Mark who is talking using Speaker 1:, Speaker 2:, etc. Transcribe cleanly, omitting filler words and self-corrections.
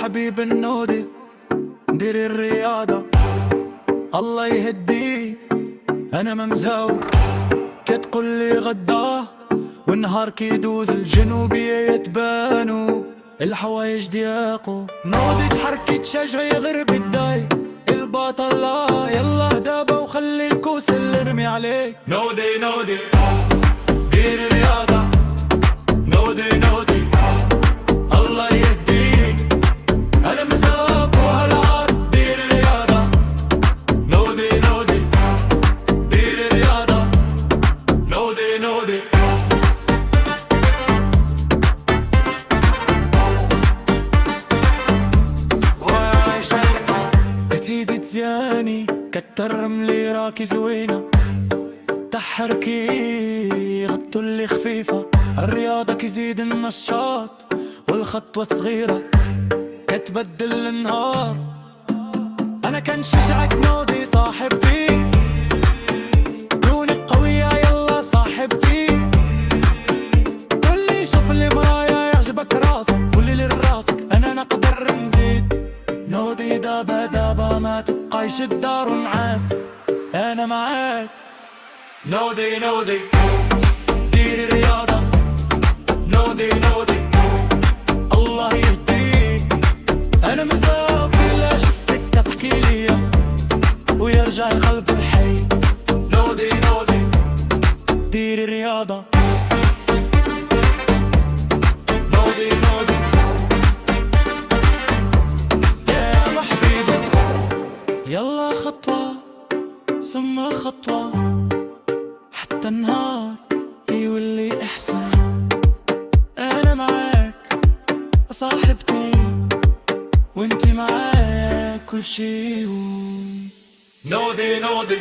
Speaker 1: حبيب النودي دير الرياضة الله يهديه. أنا ممزاو كتقول لي غدا والنهار كيدوز الجنوبية يتبانو الحوايج دياقو نودي تحركي تشجعي غير بالداي البطلة يلا دابا وخلي الكوس اللي ارمي عليك. نودي نودي دير الرياضة نودي نودي الله يهديك. أنا مساق وهالعار دير الرياضة نودي نودي دير الرياضة نودي نودي. كتيدي تزياني كتر رملي راكي زوينة تحركي غطو اللي خفيفة الرياضة كيزيد النشاط والخطوة صغيرة كتبدل النهار. أنا كنشجعك نودي صاحبتي دونك قوية يلا صاحبتي. قولي شوف اللي مرايا يعجبك راسك قولي لراسك أنا نقدر نزيد. نودي دابا دابا ما تبقايش الدار ونعاس أنا معاك. نودي نودي ديري الرياضة نودي نودي الله يهديك. أنا مساق إلا شفتك تحكي ليا ويرجع القلب الحي. نودي نودي ديري الرياضة نودي نودي يا حبيبي يلا خطوة ثم خطوة حتى النهار يولي احسن. انا معاك صاحبتي وانتي معاك كل شي. نودي نودي